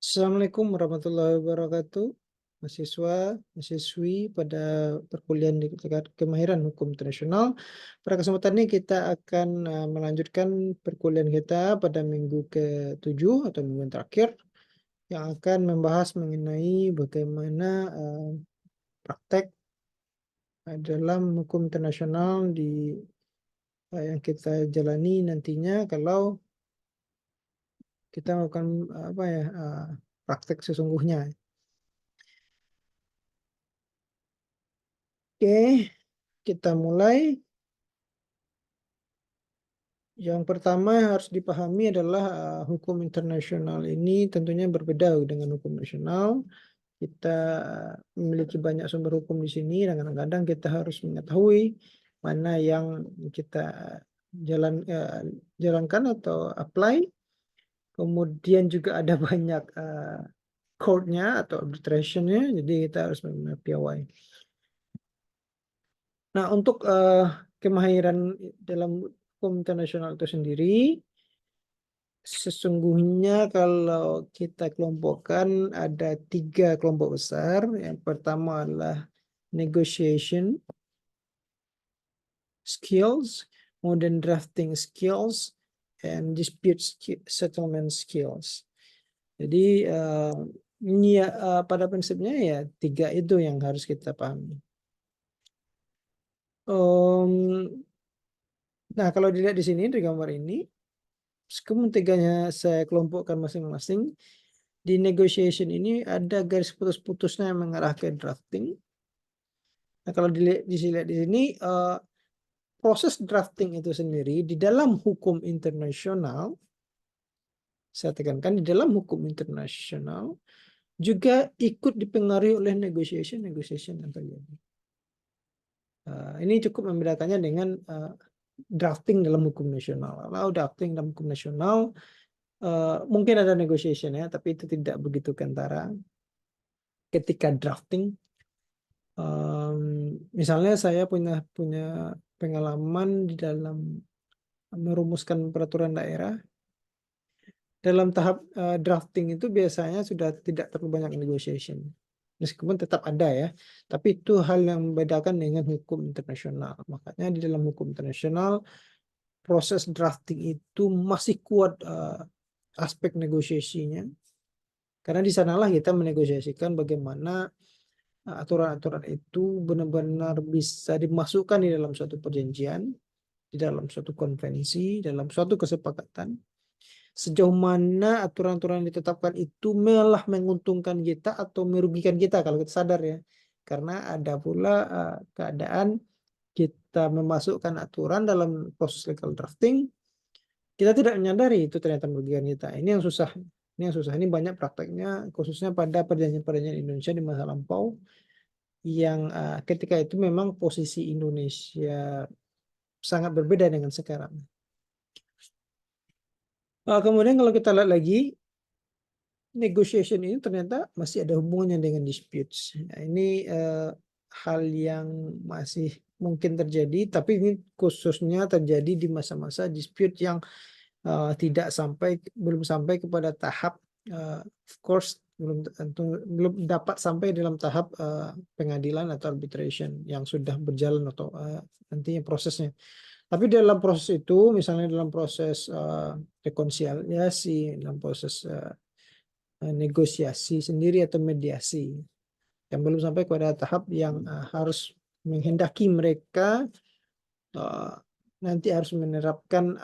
Assalamualaikum warahmatullahi wabarakatuh. Mahasiswa, mahasiswi pada perkuliahan di tingkat kemahiran hukum internasional. Pada kesempatan ini kita akan melanjutkan perkuliahan kita pada minggu ke-7 atau minggu yang terakhir yang akan membahas mengenai bagaimana praktek dalam hukum internasional yang kita jalani nantinya kalau kita melakukan praktek sesungguhnya. Oke, kita mulai. Yang pertama yang harus dipahami adalah hukum internasional ini tentunya berbeda dengan hukum nasional. Kita memiliki banyak sumber hukum di sini dan kadang-kadang kita harus mengetahui mana yang kita jalankan atau apply. Kemudian juga ada banyak court-nya atau arbitration-nya, jadi kita harus menggunakan piawai. Nah, untuk kemahiran dalam hukum internasional itu sendiri, sesungguhnya kalau kita kelompokkan ada 3 kelompok besar. Yang pertama adalah negotiation skills, kemudian drafting skills, and dispute settlement skills. Jadi ini pada prinsipnya ya 3 itu yang harus kita pahami. Nah, kalau dilihat di sini di gambar ini, meskipun 3-nya saya kelompokkan masing-masing, di negotiation ini ada garis putus-putusnya yang mengarah ke drafting. Nah, kalau dilihat di sini, proses drafting itu sendiri di dalam hukum internasional, saya tekankan di dalam hukum internasional juga ikut dipengaruhi oleh negotiation yang terjadi. Ini cukup membedakannya dengan drafting dalam hukum nasional. Kalau drafting dalam hukum nasional mungkin ada negotiation ya, tapi itu tidak begitu kentara. Ketika drafting, misalnya saya punya pengalaman di dalam merumuskan peraturan daerah. Dalam tahap drafting itu biasanya sudah tidak terlalu banyak negotiation. Meskipun tetap ada ya, tapi itu hal yang membedakan dengan hukum internasional. Makanya di dalam hukum internasional proses drafting itu masih kuat aspek negosiasinya. Karena di sanalah kita menegosiasikan bagaimana aturan-aturan itu benar-benar bisa dimasukkan di dalam suatu perjanjian, di dalam suatu konvensi, dalam suatu kesepakatan. Sejauh mana aturan-aturan yang ditetapkan itu malah menguntungkan kita atau merugikan kita kalau kita sadar ya. Karena ada pula keadaan kita memasukkan aturan dalam proses legal drafting, kita tidak menyadari itu ternyata merugikan kita. Ini yang susah. Ini banyak prakteknya, khususnya pada perjanjian-perjanjian Indonesia di masa lampau, yang ketika itu memang posisi Indonesia sangat berbeda dengan sekarang. Kemudian kalau kita lihat lagi, negotiation ini ternyata masih ada hubungannya dengan disputes. Nah, ini hal yang masih mungkin terjadi, tapi ini khususnya terjadi di masa-masa dispute yang belum sampai kepada tahap, of course belum dapat sampai dalam tahap pengadilan atau arbitration yang sudah berjalan atau nantinya prosesnya. Tapi dalam proses itu, misalnya dalam proses rekonsiliasi, dalam proses negosiasi sendiri atau mediasi, yang belum sampai kepada tahap yang harus menghendaki mereka nanti harus menerapkan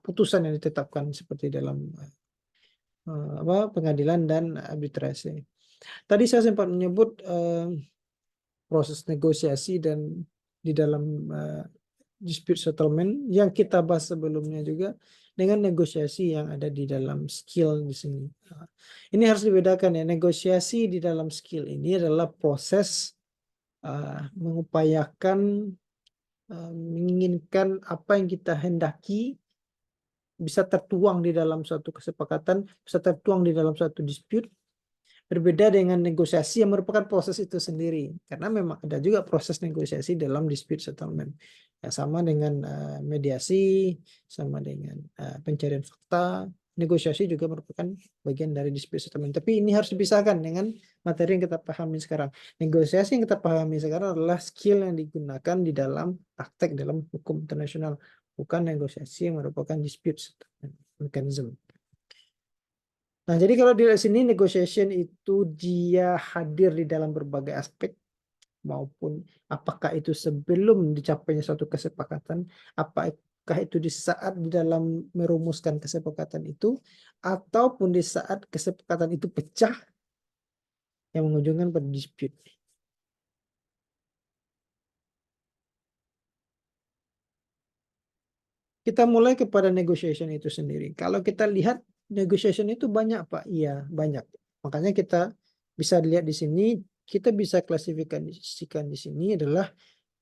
putusan yang ditetapkan seperti dalam pengadilan dan arbitrase. Tadi saya sempat menyebut proses negosiasi dan di dalam dispute settlement yang kita bahas sebelumnya juga dengan negosiasi yang ada di dalam skill di sini. Ini harus dibedakan ya, negosiasi di dalam skill ini adalah proses mengupayakan menginginkan apa yang kita hendaki bisa tertuang di dalam suatu kesepakatan, bisa tertuang di dalam suatu dispute. Berbeda dengan negosiasi yang merupakan proses itu sendiri. Karena memang ada juga proses negosiasi dalam dispute settlement. Ya, sama dengan mediasi, sama dengan pencarian fakta, negosiasi juga merupakan bagian dari dispute settlement. Tapi ini harus dipisahkan dengan materi yang kita pahami sekarang. Negosiasi yang kita pahami sekarang adalah skill yang digunakan di dalam praktek dalam hukum internasional, bukan negosiasi yang merupakan dispute settlement mechanism. Nah, jadi kalau di sini negotiation itu dia hadir di dalam berbagai aspek, maupun apakah itu sebelum dicapainya suatu kesepakatan, apakah itu di saat di dalam merumuskan kesepakatan itu, ataupun di saat kesepakatan itu pecah yang mengunjungkan pada dispute. Kita mulai kepada negotiation itu sendiri. Kalau kita lihat negotiation itu banyak, Pak. Iya, banyak. Makanya kita bisa lihat di sini, kita bisa klasifikasikan di sini adalah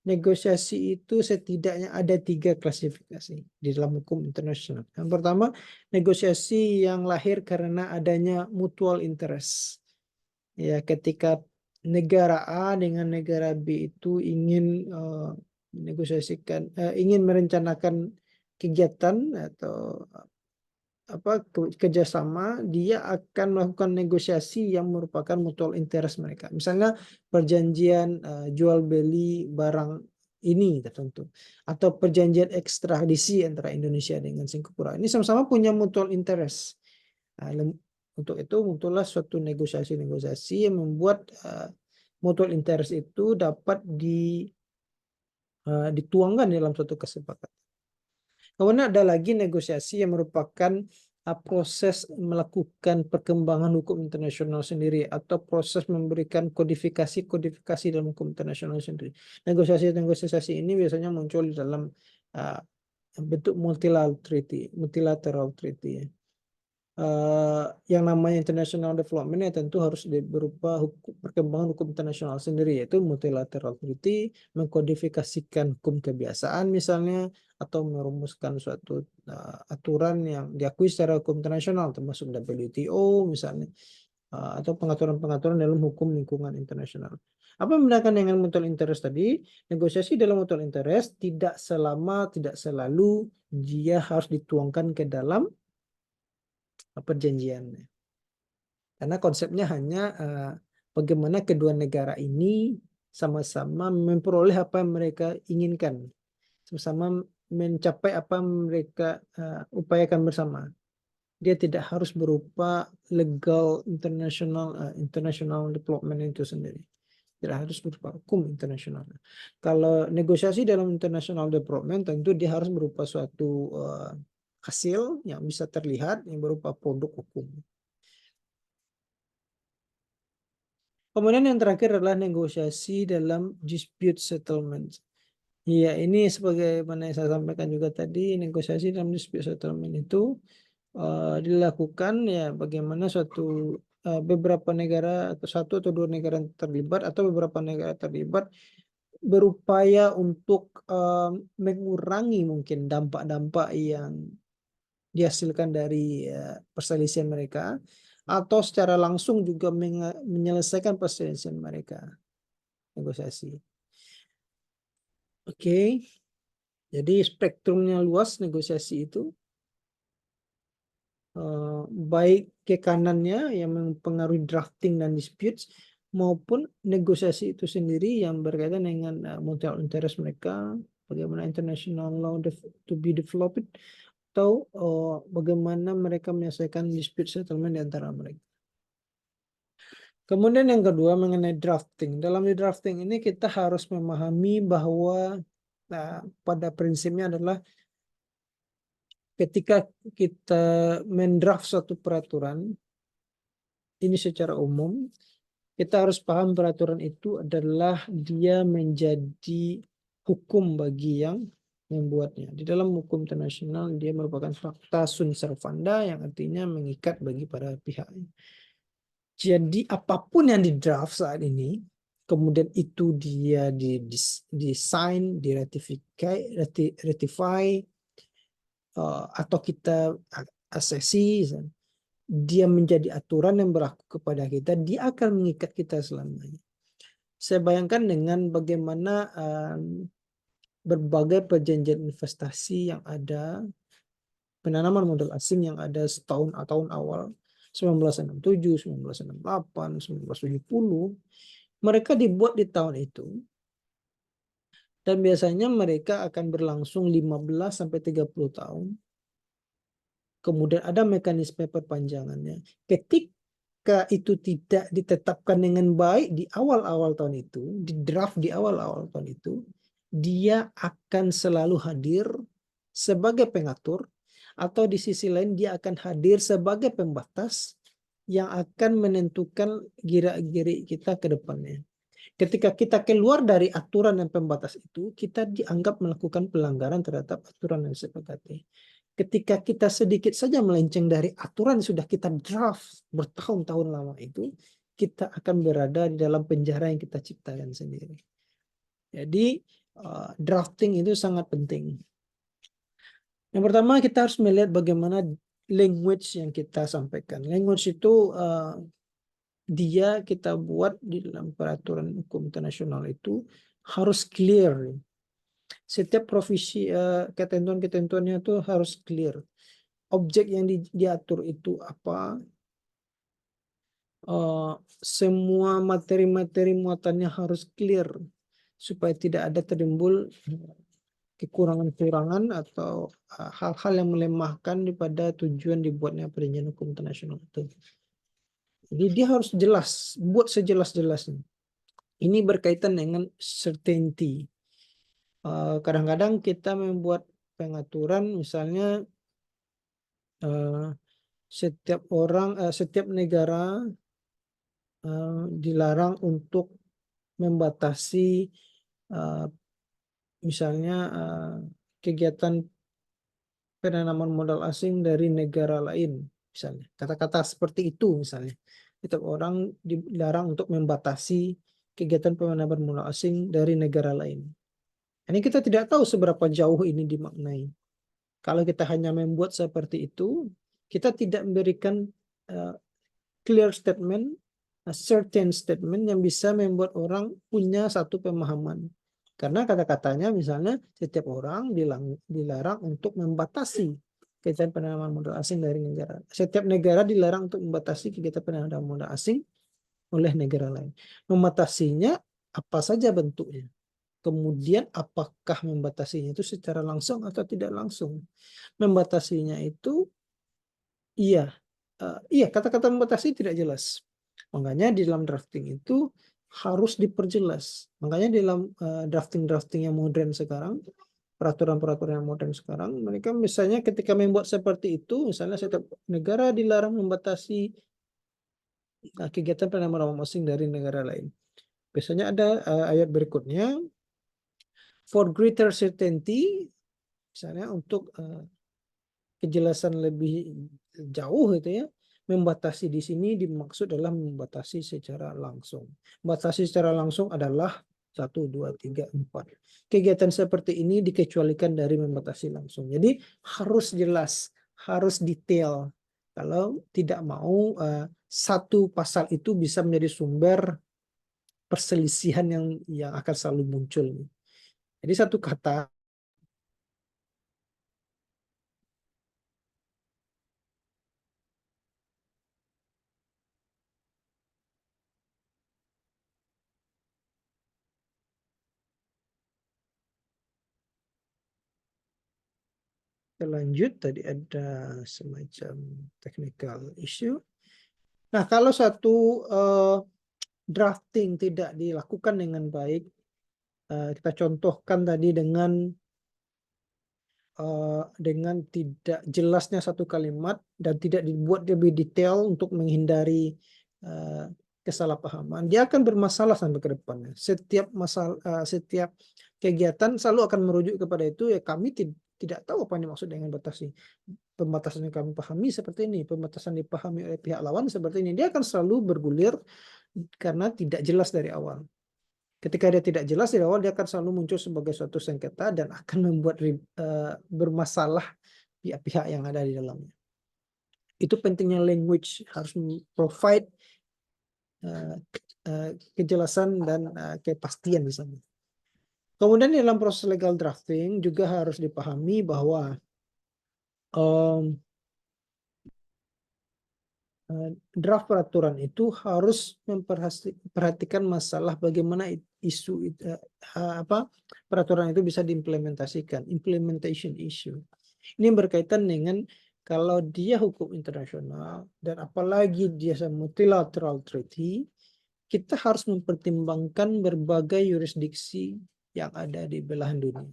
negosiasi itu setidaknya ada 3 klasifikasi di dalam hukum internasional. Yang pertama, negosiasi yang lahir karena adanya mutual interest. Ya, ketika negara A dengan negara B itu ingin ingin merencanakan kegiatan atau kerjasama, dia akan melakukan negosiasi yang merupakan mutual interest mereka. Misalnya perjanjian jual beli barang ini tertentu, atau perjanjian ekstradisi antara Indonesia dengan Singapura. Ini sama-sama punya mutual interest. Nah, untuk itu muncullah suatu negosiasi-negosiasi yang membuat mutual interest itu dapat dituangkan dalam suatu kesepakatan. Kemudian ada lagi negosiasi yang merupakan proses melakukan perkembangan hukum internasional sendiri, atau proses memberikan kodifikasi dalam hukum internasional sendiri. Negosiasi-negosiasi ini biasanya muncul di dalam bentuk multilateral treaty. Yang namanya international development ya tentu harus berupa perkembangan hukum internasional sendiri, yaitu multilateral treaty, mengkodifikasikan hukum kebiasaan misalnya, atau merumuskan suatu aturan yang diakui secara hukum internasional termasuk WTO misalnya, atau pengaturan-pengaturan dalam hukum lingkungan internasional. Apa yang membedakan dengan mutual interest tadi? Negosiasi dalam mutual interest tidak selalu dia harus dituangkan ke dalam perjanjiannya. Karena konsepnya hanya bagaimana kedua negara ini sama-sama memperoleh apa yang mereka inginkan, sama-sama mencapai apa yang mereka upayakan bersama. Dia tidak harus berupa legal international development itu sendiri. Tidak harus berupa hukum internasional. Kalau negosiasi dalam international development tentu dia harus berupa suatu hasil yang bisa terlihat yang berupa produk hukum. Kemudian yang terakhir adalah negosiasi dalam dispute settlement. Ya, ini sebagaimana yang saya sampaikan juga tadi, negosiasi dalam dispute settlement itu dilakukan ya bagaimana beberapa negara atau satu atau dua negara terlibat atau beberapa negara terlibat berupaya untuk mengurangi mungkin dampak-dampak yang dihasilkan dari perselisihan mereka, atau secara langsung juga menyelesaikan perselisihan mereka, negosiasi. Oke, jadi spektrumnya luas negosiasi itu, baik ke kanannya yang mempengaruhi drafting dan disputes, maupun negosiasi itu sendiri yang berkaitan dengan mutual interest mereka, bagaimana international law to be developed, atau bagaimana mereka menyelesaikan dispute settlement di antara mereka. Kemudian yang kedua mengenai drafting. Dalam drafting ini kita harus memahami bahwa pada prinsipnya adalah ketika kita mendraft suatu peraturan ini secara umum, kita harus paham peraturan itu adalah dia menjadi hukum bagi yang membuatnya. Di dalam hukum internasional dia merupakan fakta sunt servanda yang artinya mengikat bagi para pihak. Jadi apapun yang di draft saat ini, kemudian itu dia didesain, ratify, atau kita asesi, dia menjadi aturan yang berlaku kepada kita, dia akan mengikat kita selamanya. Saya bayangkan dengan bagaimana berbagai perjanjian investasi yang ada, penanaman modal asing yang ada tahun awal 1967, 1968, 1970, mereka dibuat di tahun itu dan biasanya mereka akan berlangsung 15 sampai 30 tahun. Kemudian ada mekanisme perpanjangannya. Ketika itu tidak ditetapkan dengan baik di awal-awal tahun itu, di draft di awal-awal tahun itu, dia akan selalu hadir sebagai pengatur, atau di sisi lain dia akan hadir sebagai pembatas yang akan menentukan gerak-gerik kita ke depannya. Ketika kita keluar dari aturan dan pembatas itu, kita dianggap melakukan pelanggaran terhadap aturan yang disepakati. Ketika kita sedikit saja melenceng dari aturan yang sudah kita draft bertahun-tahun lama itu, kita akan berada di dalam penjara yang kita ciptakan sendiri. Jadi drafting itu sangat penting. Yang pertama, kita harus melihat bagaimana language yang kita sampaikan. Language itu dia kita buat di dalam peraturan hukum internasional itu harus clear. Setiap provisi ketentuan-ketentuannya itu harus clear. Objek yang diatur itu apa, semua materi-materi muatannya harus clear supaya tidak ada timbul kekurangan-kekurangan atau hal-hal yang melemahkan daripada tujuan dibuatnya perjanjian hukum internasional itu. Jadi dia harus jelas, buat sejelas-jelasnya. Ini berkaitan dengan certainty. Kadang-kadang kita membuat pengaturan, misalnya setiap negara dilarang untuk membatasi misalnya kegiatan penanaman modal asing dari negara lain, misalnya kata-kata seperti itu. Misalnya setiap orang dilarang untuk membatasi kegiatan penanaman modal asing dari negara lain. Ini kita tidak tahu seberapa jauh ini dimaknai. Kalau kita hanya membuat seperti itu, kita tidak memberikan clear statement, a certain statement yang bisa membuat orang punya satu pemahaman. Karena kata-katanya misalnya setiap orang dilarang untuk membatasi kegiatan penanaman modal asing dari negara. Setiap negara dilarang untuk membatasi kegiatan penanaman modal asing oleh negara lain. Membatasinya apa saja bentuknya. Kemudian apakah membatasinya itu secara langsung atau tidak langsung. Membatasinya itu iya, kata-kata membatasi tidak jelas. Makanya di dalam drafting itu harus diperjelas. Makanya di dalam drafting-drafting yang modern sekarang, peraturan-peraturan yang modern sekarang, mereka misalnya ketika membuat seperti itu, misalnya setiap negara dilarang membatasi kegiatan penanaman asing dari negara lain. Biasanya ada ayat berikutnya, for greater certainty, misalnya untuk kejelasan lebih jauh itu ya, membatasi di sini dimaksud adalah membatasi secara langsung. Membatasi secara langsung adalah 1, 2, 3, 4. Kegiatan seperti ini dikecualikan dari membatasi langsung. Jadi harus jelas, harus detail. Kalau tidak mau satu pasal itu bisa menjadi sumber perselisihan yang akan selalu muncul. Jadi satu kata lanjut, tadi ada semacam technical issue. Nah, kalau satu drafting tidak dilakukan dengan baik, kita contohkan tadi dengan tidak jelasnya satu kalimat dan tidak dibuat lebih detail untuk menghindari kesalahpahaman, dia akan bermasalah sampai ke depannya. Setiap kegiatan selalu akan merujuk kepada itu, ya kami tidak tahu apa yang dimaksud dengan batasi. Pembatasan yang kami pahami seperti ini, pembatasan dipahami oleh pihak lawan seperti ini. Dia akan selalu bergulir karena tidak jelas dari awal. Ketika dia tidak jelas dari awal, dia akan selalu muncul sebagai suatu sengketa dan akan membuat bermasalah pihak-pihak yang ada di dalamnya. Itu pentingnya language, harus provide kejelasan dan kepastian di sana. Kemudian dalam proses legal drafting juga harus dipahami bahwa em, draft peraturan itu harus memperhatikan masalah bagaimana isu apa peraturan itu bisa diimplementasikan, implementation issue. Ini berkaitan dengan kalau dia hukum internasional dan apalagi dia multilateral treaty, kita harus mempertimbangkan berbagai yurisdiksi yang ada di belahan dunia.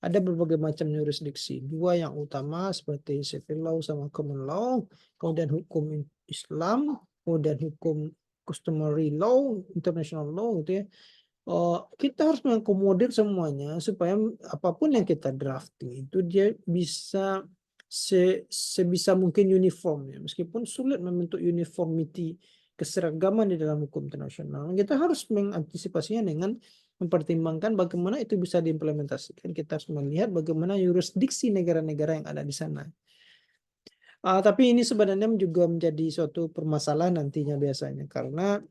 Ada berbagai macam yurisdiksi. Dua yang utama seperti civil law sama common law, kemudian hukum Islam, kemudian hukum customary law, international law gitu ya. Kita harus mengakomodir semuanya supaya apapun yang kita drafting itu dia bisa sebisa mungkin uniform ya. Meskipun sulit membentuk uniformity keseragaman di dalam hukum internasional, kita harus mengantisipasinya dengan mempertimbangkan bagaimana itu bisa diimplementasikan. Kita harus melihat bagaimana yurisdiksi negara-negara yang ada di sana. Tapi ini sebenarnya juga menjadi suatu permasalahan nantinya biasanya karena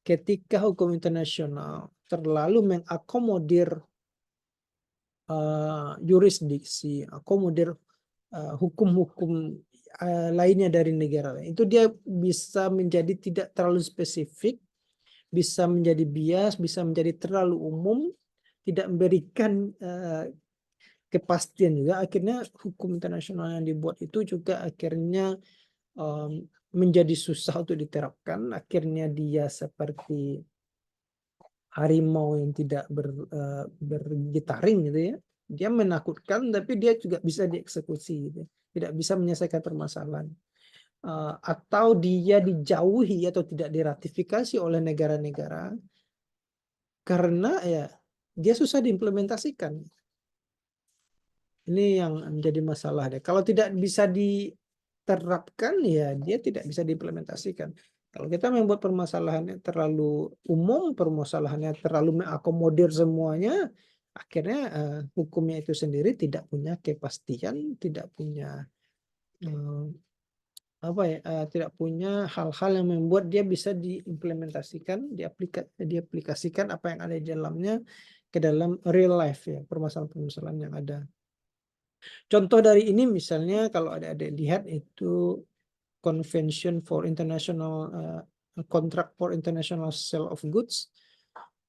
ketika hukum internasional terlalu mengakomodir yurisdiksi, akomodir hukum-hukum lainnya dari negara lain, itu dia bisa menjadi tidak terlalu spesifik, bisa menjadi bias, bisa menjadi terlalu umum, tidak memberikan kepastian juga. Akhirnya hukum internasional yang dibuat itu juga akhirnya menjadi susah untuk diterapkan. Akhirnya dia seperti harimau yang tidak bergitaring gitu ya. Dia menakutkan tapi dia juga bisa dieksekusi gitu. Tidak bisa menyelesaikan permasalahan. Atau dia dijauhi atau tidak diratifikasi oleh negara-negara karena ya dia susah diimplementasikan. Ini yang menjadi masalah deh. Kalau tidak bisa diterapkan ya dia tidak bisa diimplementasikan. Kalau kita membuat permasalahannya terlalu umum, permasalahannya terlalu mengakomodir semuanya, akhirnya hukumnya itu sendiri tidak punya kepastian, tidak punya tidak punya hal-hal yang membuat dia bisa diimplementasikan, diaplikasikan apa yang ada di dalamnya ke dalam real life ya, permasalahan-permasalahan yang ada. Contoh dari ini misalnya kalau adik-adik lihat itu Convention for International Contract for International Sale of Goods,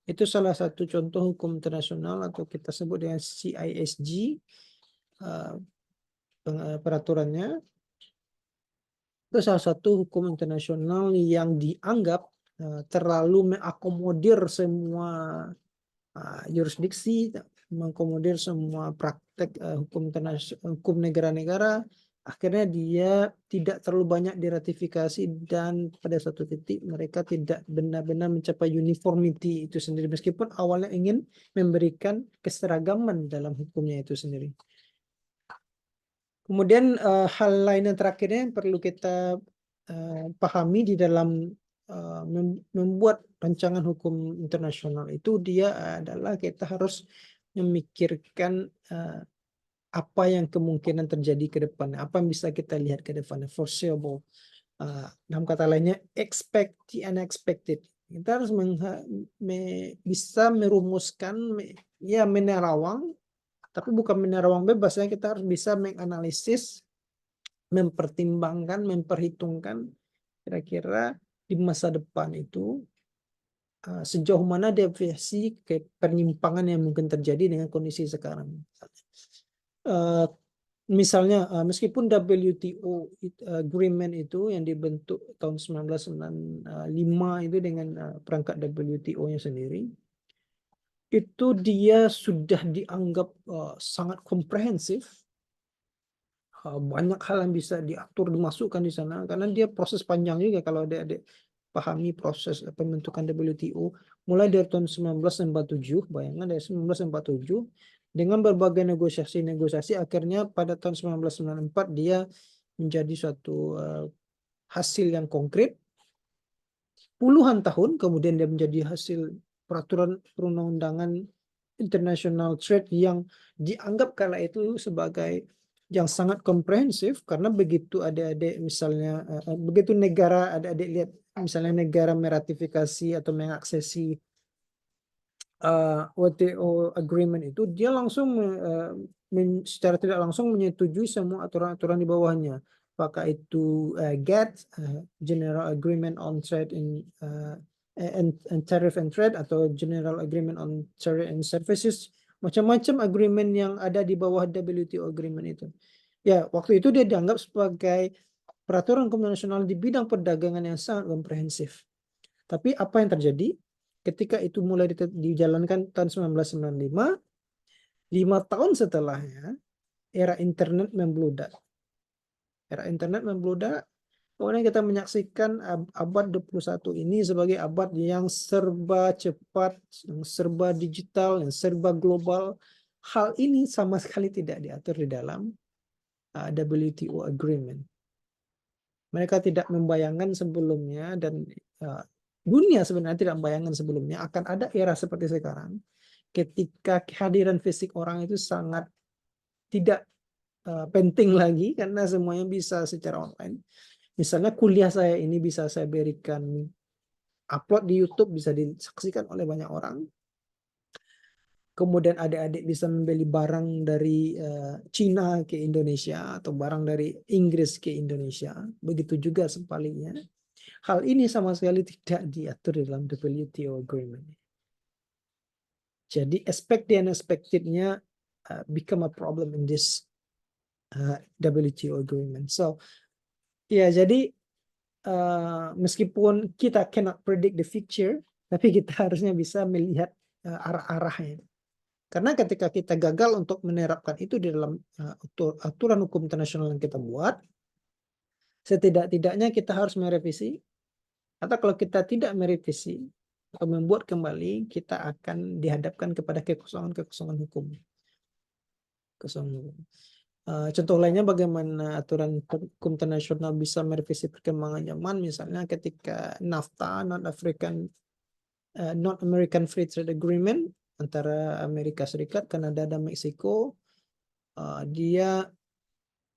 itu salah satu contoh hukum internasional atau kita sebut dengan CISG peraturannya. Itu salah satu hukum internasional yang dianggap terlalu mengakomodir semua yurisdiksi, mengakomodir semua praktek hukum negara-negara. Akhirnya dia tidak terlalu banyak diratifikasi dan pada suatu titik mereka tidak benar-benar mencapai uniformity itu sendiri meskipun awalnya ingin memberikan keseragaman dalam hukumnya itu sendiri. Kemudian hal lain yang terakhirnya yang perlu kita pahami di dalam membuat rancangan hukum internasional itu dia adalah kita harus memikirkan apa yang kemungkinan terjadi ke depan, apa yang bisa kita lihat ke depan, foreseeable. Dalam kata lainnya, expect the unexpected. Kita harus bisa merumuskan, ya menerawang, tapi bukan menerawang bebas ya, kita harus bisa menganalisis, mempertimbangkan, memperhitungkan kira-kira di masa depan itu sejauh mana deviasi ke penyimpangan yang mungkin terjadi dengan kondisi sekarang. Misalnya meskipun WTO agreement itu yang dibentuk tahun 1995 itu dengan perangkat WTO-nya sendiri, itu dia sudah dianggap sangat komprehensif. Banyak hal yang bisa diatur, dimasukkan di sana karena dia proses panjang juga kalau adik-adik pahami proses pembentukan WTO mulai dari tahun 1947, bayangkan dari 1947 dengan berbagai negosiasi akhirnya pada tahun 1994 dia menjadi suatu hasil yang konkret. Puluhan tahun kemudian dia menjadi hasil peraturan perundang-undangan international trade yang dianggap kala itu sebagai yang sangat komprehensif karena begitu adik-adik misalnya begitu negara adik-adik lihat misalnya negara meratifikasi atau mengaksesi WTO agreement itu dia langsung secara tidak langsung menyetujui semua aturan-aturan di bawahnya. Apakah itu GATT, General Agreement on Trade and Tariff and Trade, atau General Agreement on Trade and Services, macam-macam agreement yang ada di bawah WTO agreement itu. Ya, waktu itu dia dianggap sebagai peraturan hukum internasional di bidang perdagangan yang sangat komprehensif. Tapi apa yang terjadi ketika itu mulai dijalankan tahun 1995, 5 tahun setelahnya era internet membludak. Era internet membludak, kemudian kita menyaksikan abad 21 ini sebagai abad yang serba cepat, yang serba digital, yang serba global. Hal ini sama sekali tidak diatur di dalam WTO agreement. Mereka tidak membayangkan sebelumnya, dan dunia sebenarnya tidak membayangkan sebelumnya akan ada era seperti sekarang, ketika kehadiran fisik orang itu sangat tidak penting lagi karena semuanya bisa secara online. Misalnya kuliah saya ini bisa saya berikan upload di YouTube, bisa disaksikan oleh banyak orang. Kemudian adik-adik bisa membeli barang dari Cina ke Indonesia atau barang dari Inggris ke Indonesia. Begitu juga sebaliknya. Hal ini sama sekali tidak diatur dalam WTO agreement. Jadi expected and unexpected-nya become a problem in this WTO agreement. So, ya jadi meskipun kita cannot predict the future, tapi kita harusnya bisa melihat arah-arahnya. Karena ketika kita gagal untuk menerapkan itu di dalam aturan hukum internasional yang kita buat, setidak-tidaknya kita harus merevisi, atau kalau kita tidak merevisi atau membuat kembali, kita akan dihadapkan kepada kekosongan hukum. Contoh lainnya bagaimana aturan hukum internasional bisa merevisi perkembangan zaman, misalnya ketika NAFTA, North American Free Trade Agreement antara Amerika Serikat, Kanada, dan Meksiko, dia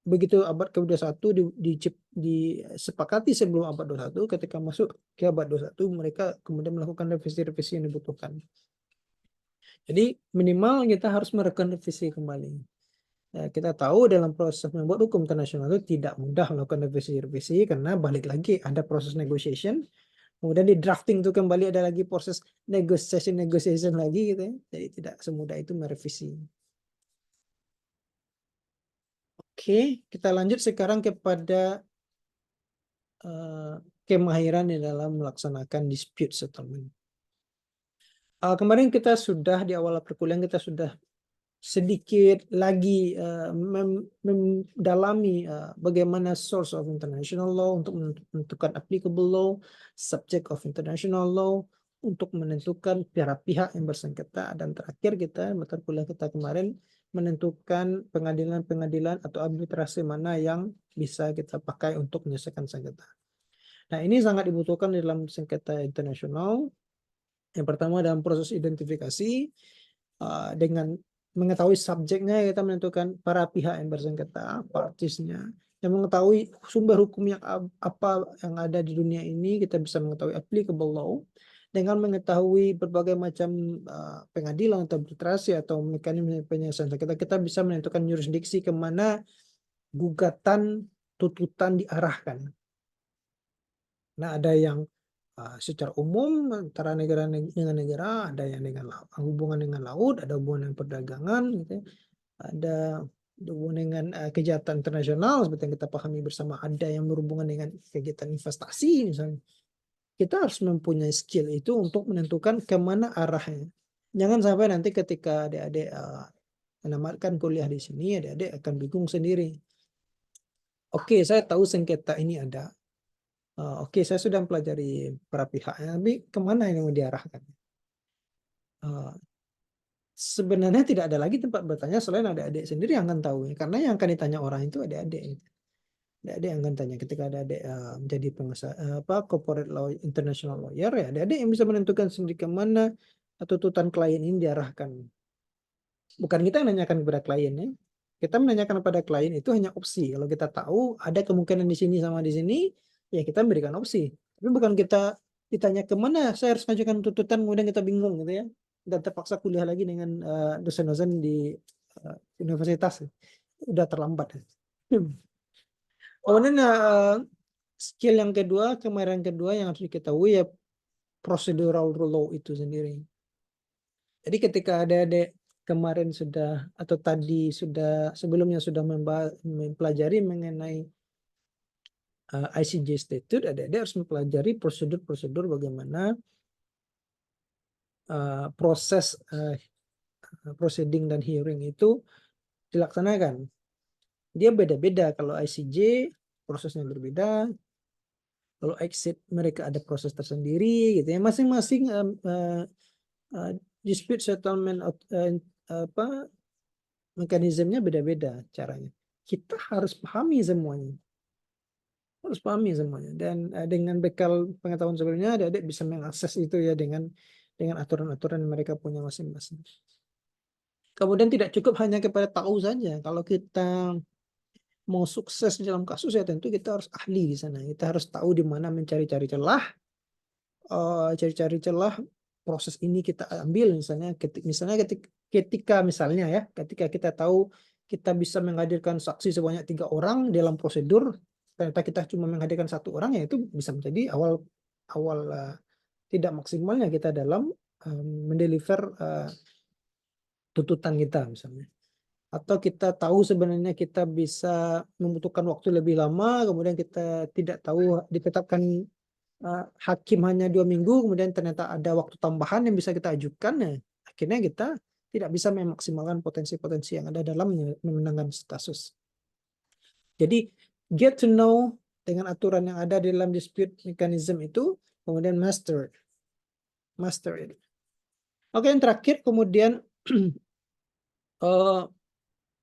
begitu abad ke-21 disepakati sebelum abad 21, ketika masuk ke abad 21 mereka kemudian melakukan revisi-revisi yang dibutuhkan. Jadi minimal kita harus melakukan revisi kembali. Kita tahu dalam proses membuat hukum internasional itu tidak mudah melakukan revisi-revisi, karena balik lagi ada proses negotiation, kemudian di drafting itu kembali ada lagi proses negotiation lagi gitu ya. Jadi tidak semudah itu merevisi. Oke, kita lanjut sekarang kepada kemahiran di dalam melaksanakan dispute settlement. Kemarin kita sudah di awal perkuliahan kita sudah sedikit lagi mendalami bagaimana source of international law untuk menentukan applicable law, subject of international law untuk menentukan pihak-pihak yang bersengketa, dan terakhir kita mata kuliah kita kemarin menentukan pengadilan-pengadilan atau arbitrase mana yang bisa kita pakai untuk menyelesaikan sengketa. Nah, ini sangat dibutuhkan dalam sengketa internasional. Yang pertama dalam proses identifikasi, dengan mengetahui subjeknya kita menentukan para pihak yang bersengketa, partisnya, yang mengetahui sumber hukum yang apa yang ada di dunia ini, kita bisa mengetahui applicable law. Dengan mengetahui berbagai macam pengadilan atau arbitrasi atau mekanisme penyelesaian sengketa, kita bisa menentukan jurisdiksi kemana gugatan tuntutan diarahkan. Nah, ada yang secara umum antara negara dengan negara, ada yang dengan hubungan dengan laut, ada hubungan dengan perdagangan, gitu ya. Ada hubungan dengan kejahatan internasional seperti yang kita pahami bersama, ada yang berhubungan dengan kegiatan investasi misalnya. Kita harus mempunyai skill itu untuk menentukan kemana arahnya. Jangan sampai nanti ketika adik-adik menamatkan kuliah di sini, adik-adik akan bingung sendiri. Oke, saya tahu sengketa ini ada. Oke, saya sudah mempelajari para pihaknya, tapi kemana yang mau diarahkan? Sebenarnya tidak ada lagi tempat bertanya selain adik-adik sendiri yang akan tahu, karena yang akan ditanya orang itu adik-adik. Adik-adik yang akan tanya ketika adik-adik menjadi pengusaha corporate law, international lawyer, ya adik-adik yang bisa menentukan sendiri kemana tuntutan klien ini diarahkan. Bukan kita yang menanyakan kepada klien ya. Kita menanyakan kepada klien itu hanya opsi. Kalau kita tahu ada kemungkinan di sini sama di sini, ya kita memberikan opsi. Tapi bukan kita ditanya kemana saya harus mengajukan tuntutan, kemudian kita bingung gitu ya. Dan terpaksa kuliah lagi dengan dosen-dosen di universitas, udah terlambat. Kemudian skill yang kedua, kemahiran kedua yang harus diketahui ya procedural law itu sendiri. Jadi ketika adik-adik kemarin sudah atau tadi sudah sebelumnya sudah mempelajari mengenai ICJ statute, adik-adik harus mempelajari prosedur-prosedur bagaimana proses proceeding dan hearing itu dilaksanakan. Dia beda-beda. Kalau ICJ prosesnya berbeda, kalau exit mereka ada proses tersendiri gitu ya. Masing-masing dispute settlement mekanismenya beda-beda caranya. Kita harus pahami semuanya. Harus pahami semuanya. Dan dengan bekal pengetahuan sebelumnya, adik-adik bisa mengakses itu ya dengan aturan-aturan mereka punya masing-masing. Kemudian tidak cukup hanya kepada tahu saja. Kalau kita mau sukses dalam kasus ya tentu kita harus ahli di sana. Kita harus tahu di mana mencari-cari celah, cari-cari celah proses ini kita ambil misalnya ketika misalnya ya ketika kita tahu kita bisa menghadirkan saksi sebanyak 3 orang dalam prosedur, ternyata kita cuma menghadirkan 1 orang, ya itu bisa menjadi awal tidak maksimalnya kita dalam mendeliver tuntutan kita misalnya. Atau kita tahu sebenarnya kita bisa membutuhkan waktu lebih lama, kemudian kita tidak tahu ditetapkan hakim hanya 2 minggu, kemudian ternyata ada waktu tambahan yang bisa kita ajukan, ya akhirnya kita tidak bisa memaksimalkan potensi-potensi yang ada dalam memenangkan kasus. Jadi get to know dengan aturan yang ada di dalam dispute mechanism itu, kemudian master it. Oke, yang terakhir kemudian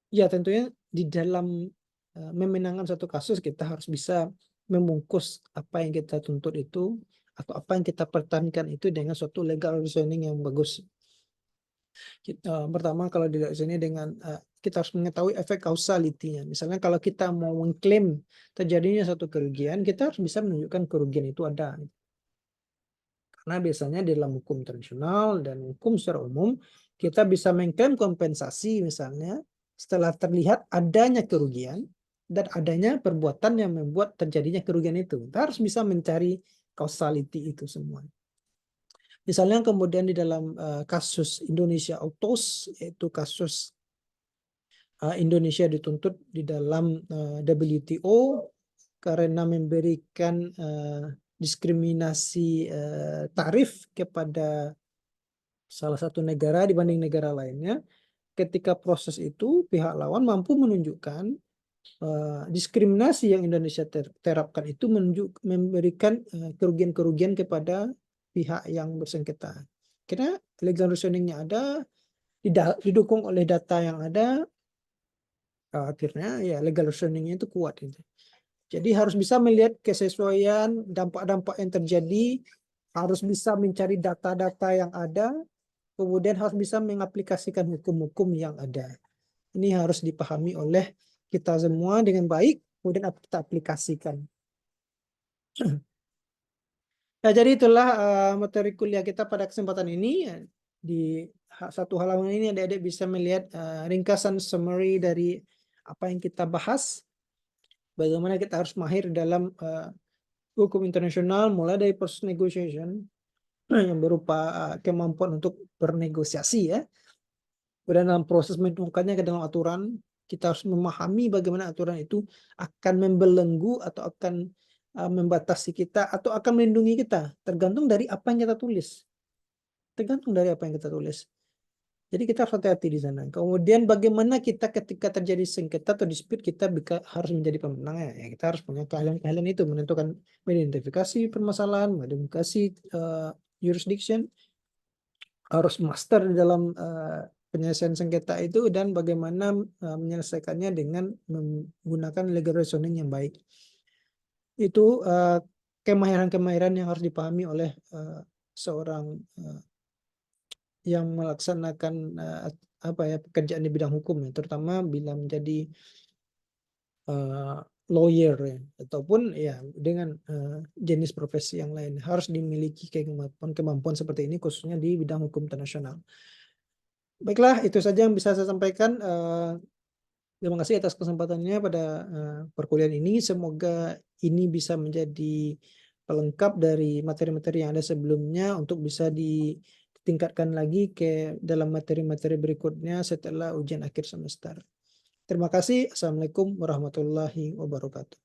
ya tentunya di dalam memenangkan satu kasus kita harus bisa membungkus apa yang kita tuntut itu atau apa yang kita pertahankan itu dengan suatu legal reasoning yang bagus. Pertama kalau di sini dengan kita harus mengetahui efek causality-nya. Misalnya kalau kita mau mengklaim terjadinya satu kerugian, kita harus bisa menunjukkan kerugian itu ada. Karena biasanya di dalam hukum internasional dan hukum secara umum kita bisa mengklaim kompensasi misalnya setelah terlihat adanya kerugian dan adanya perbuatan yang membuat terjadinya kerugian itu. Kita harus bisa mencari causality itu semua. Misalnya kemudian di dalam kasus Indonesia Autos, yaitu kasus Indonesia dituntut di dalam WTO karena memberikan diskriminasi tarif kepada salah satu negara dibanding negara lainnya. Ketika proses itu pihak lawan mampu menunjukkan diskriminasi yang Indonesia terapkan itu memberikan kerugian-kerugian kepada pihak yang bersengketa. Karena legal reasoningnya ada, didukung oleh data yang ada, akhirnya ya legal reasoningnya itu kuat gitu. Jadi harus bisa melihat kesesuaian dampak-dampak yang terjadi, harus bisa mencari data-data yang ada, kemudian harus bisa mengaplikasikan hukum-hukum yang ada. Ini harus dipahami oleh kita semua dengan baik, kemudian kita aplikasikan. Nah, jadi itulah materi kuliah kita pada kesempatan ini. Di satu halaman ini adik-adik bisa melihat ringkasan summary dari apa yang kita bahas. Bagaimana kita harus mahir dalam hukum internasional, mulai dari proses negotiation yang berupa kemampuan untuk bernegosiasi ya. Kemudian dalam proses menuangkannya ke dalam aturan, kita harus memahami bagaimana aturan itu akan membelenggu atau akan membatasi kita atau akan melindungi kita, tergantung dari apa yang kita tulis. Tergantung dari apa yang kita tulis. Jadi kita harus hati-hati di sana. Kemudian bagaimana kita ketika terjadi sengketa atau dispute kita harus menjadi pemenangnya. Ya, kita harus punya keahlian-keahlian itu, menentukan, mengidentifikasi permasalahan, mengidentifikasi jurisdiction, harus master di dalam penyelesaian sengketa itu, dan bagaimana menyelesaikannya dengan menggunakan legal reasoning yang baik. Itu kemahiran-kemahiran yang harus dipahami oleh seorang yang melaksanakan pekerjaan di bidang hukum ya, terutama bila menjadi lawyer ya, ataupun ya dengan jenis profesi yang lain, harus dimiliki kemampuan seperti ini khususnya di bidang hukum internasional. Baiklah, itu saja yang bisa saya sampaikan. Terima kasih atas kesempatannya pada perkuliahan ini. Semoga ini bisa menjadi pelengkap dari materi-materi yang ada sebelumnya untuk bisa ditingkatkan lagi ke dalam materi-materi berikutnya setelah ujian akhir semester. Terima kasih. Assalamualaikum warahmatullahi wabarakatuh.